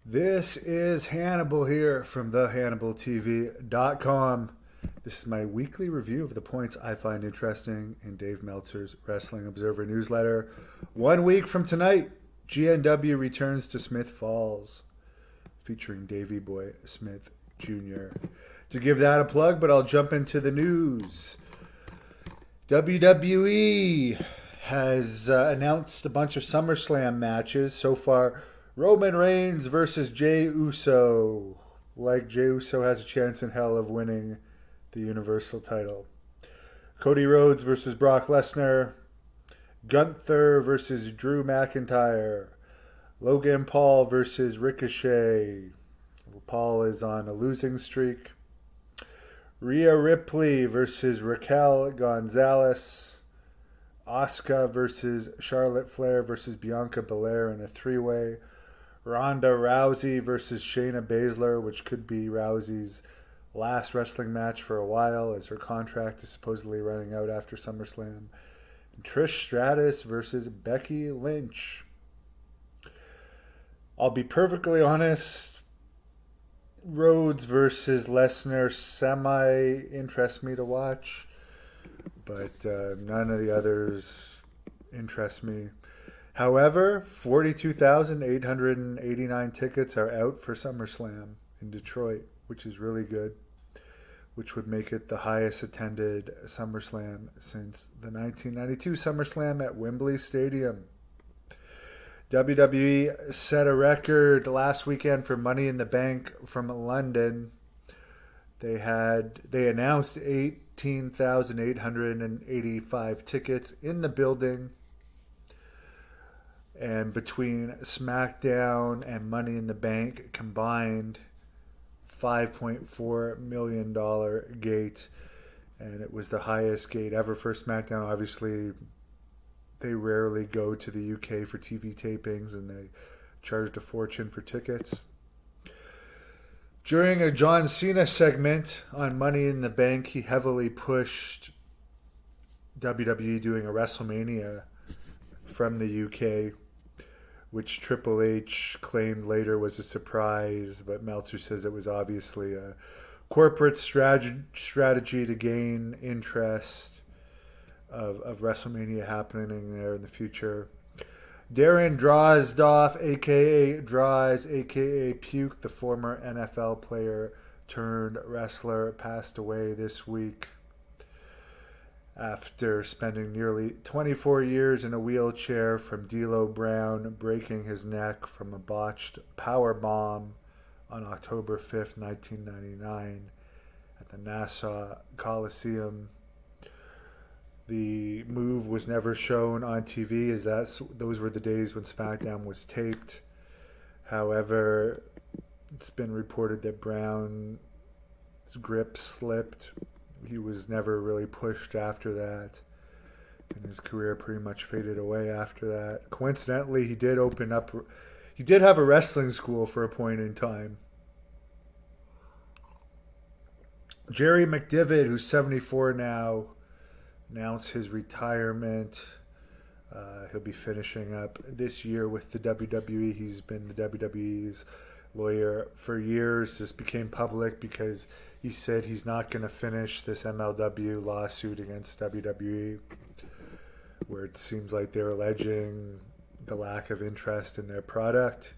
This is Hannibal here from thehannibaltv.com. This is my weekly review of the points I find interesting in Dave Meltzer's Wrestling Observer newsletter. 1 week from tonight, GNW returns to Smith Falls, featuring Davey Boy Smith Jr. To give that a plug, but I'll jump into the news. WWE has announced a bunch of SummerSlam matches so far. Roman Reigns versus Jey Uso. Like Jey Uso has a chance in hell of winning the Universal title. Cody Rhodes versus Brock Lesnar. Gunther versus Drew McIntyre. Logan Paul versus Ricochet. Paul is on a losing streak. Rhea Ripley versus Raquel Gonzalez. Asuka versus Charlotte Flair versus Bianca Belair in a three-way. Ronda Rousey versus Shayna Baszler, which could be Rousey's last wrestling match for a while as her contract is supposedly running out after SummerSlam. And Trish Stratus versus Becky Lynch. I'll be perfectly honest, Rhodes versus Lesnar semi-interests me to watch, but none of the others interest me. However, 42,889 tickets are out for SummerSlam in Detroit, which is really good, which would make it the highest attended SummerSlam since the 1992 SummerSlam at Wembley Stadium. WWE set a record last weekend for Money in the Bank from London. They announced 18,885 tickets in the building. And between SmackDown and Money in the Bank combined, $5.4 million gate. And it was the highest gate ever for SmackDown. Obviously, they rarely go to the UK for TV tapings, and they charged a fortune for tickets. During a John Cena segment on Money in the Bank, he heavily pushed WWE doing a WrestleMania from the UK, which Triple H claimed later was a surprise, but Meltzer says it was obviously a corporate strategy to gain interest of WrestleMania happening there in the future. Darren Drozdov, a.k.a. Droz, a.k.a. Puke, the former NFL player turned wrestler, passed away this week after spending nearly 24 years in a wheelchair from D'Lo Brown breaking his neck from a botched power bomb on October 5th, 1999 at the Nassau Coliseum. The move was never shown on TV, as those were the days when SmackDown was taped. However, it's been reported that Brown's grip slipped. He was never really pushed after that, and his career pretty much faded away after that. Coincidentally, he did have a wrestling school for a point in time. Jerry McDevitt, who's 74 now, announced his retirement. He'll be finishing up this year with the WWE. He's been the WWE's lawyer for years. This became public because he said he's not going to finish this MLW lawsuit against WWE, where it seems like they're alleging the lack of interest in their product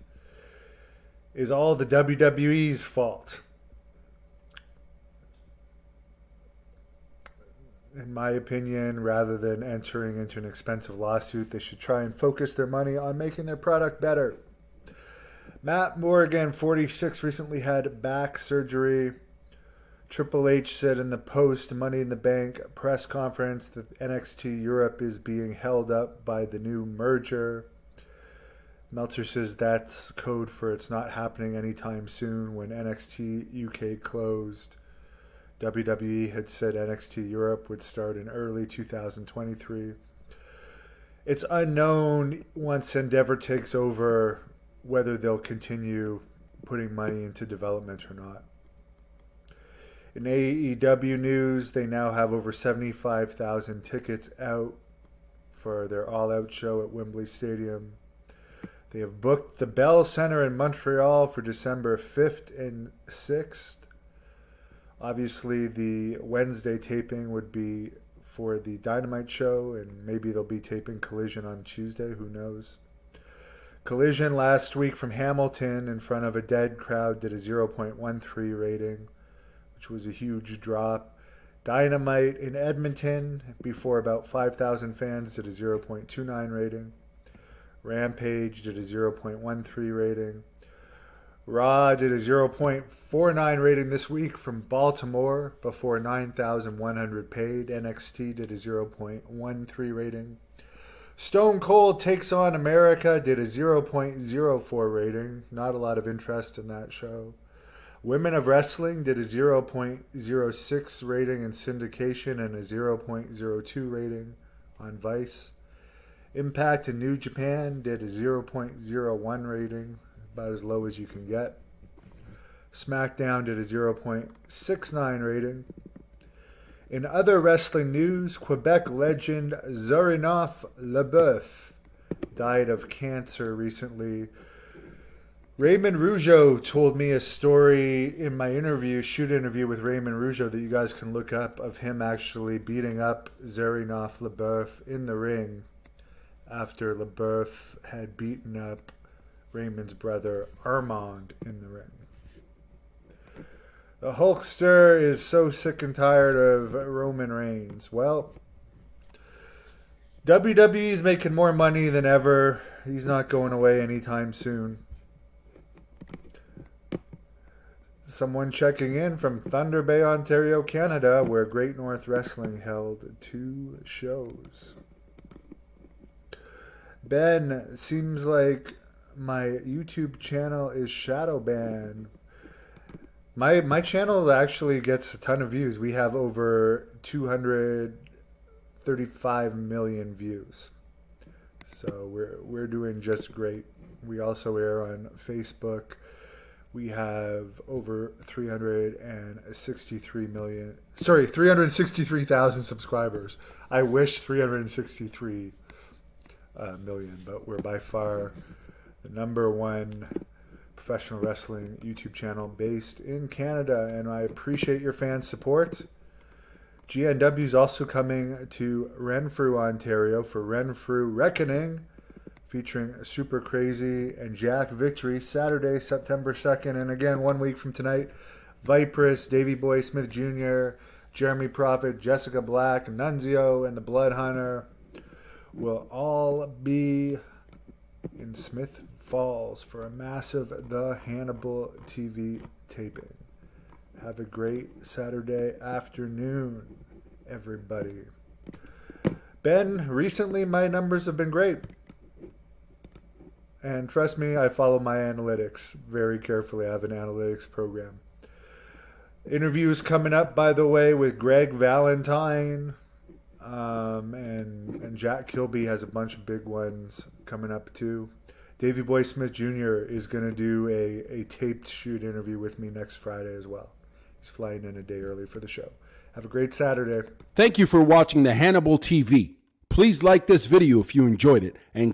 is all the WWE's fault. In my opinion, rather than entering into an expensive lawsuit, they should try and focus their money on making their product better. Matt Morgan, 46, recently had back surgery. Triple H said in the post Money in the Bank press conference that NXT Europe is being held up by the new merger. Meltzer says that's code for it's not happening anytime soon when NXT UK closed. WWE had said NXT Europe would start in early 2023. It's unknown once Endeavor takes over whether they'll continue putting money into development or not. In AEW news, they now have over 75,000 tickets out for their all-out show at Wembley Stadium. They have booked the Bell Center in Montreal for December 5th and 6th. Obviously, the Wednesday taping would be for the Dynamite show, and maybe they'll be taping Collision on Tuesday. Who knows? Collision last week from Hamilton in front of a dead crowd did a 0.13 rating, which was a huge drop. Dynamite in Edmonton before about 5,000 fans did a 0.29 rating. Rampage did a 0.13 rating. Raw did a 0.49 rating this week from Baltimore before 9,100 paid. NXT did a 0.13 rating. Stone Cold Takes on America did a 0.04 rating. Not a lot of interest in that show. Women of Wrestling did a 0.06 rating in syndication and a 0.02 rating on Vice. Impact in New Japan did a 0.01 rating, about as low as you can get. SmackDown did a 0.69 rating. In other wrestling news, Quebec legend Zorinoff Leboeuf died of cancer recently. Raymond Rougeau told me a story in my shoot interview with Raymond Rougeau that you guys can look up, of him actually beating up Zorinoff Leboeuf in the ring after Leboeuf had beaten up Raymond's brother Armand in the ring. The Hulkster is so sick and tired of Roman Reigns. Well, WWE's making more money than ever. He's not going away anytime soon. Someone checking in from Thunder Bay, Ontario, Canada, where Great North Wrestling held 2 shows. Ben, seems like my YouTube channel is shadow banned. My channel actually gets a ton of views. We have over 235 million views. So we're doing just great. We also air on Facebook. We have over 363,000 subscribers. I wish 363 million, but we're by far the number one professional wrestling YouTube channel based in Canada, and I appreciate your fans' support. GNW is also coming to Renfrew, Ontario for Renfrew Reckoning, featuring Super Crazy and Jack Victory, Saturday, September 2nd. And again, 1 week from tonight, Vipress, Davey Boy Smith Jr., Jeremy Prophet, Jessica Black, Nunzio, and the Blood Hunter will all be in Smith Falls for a massive The Hannibal TV taping. Have a great Saturday afternoon, everybody. Ben, recently my numbers have been great. And trust me, I follow my analytics very carefully. I have an analytics program. Interviews coming up, by the way, with Greg Valentine. And Jack Kilby has a bunch of big ones coming up too. Davey Boy Smith Jr. is going to do a taped shoot interview with me next Friday as well. He's flying in a day early for the show. Have a great Saturday. Thank you for watching the Hannibal TV. Please like this video if you enjoyed it, and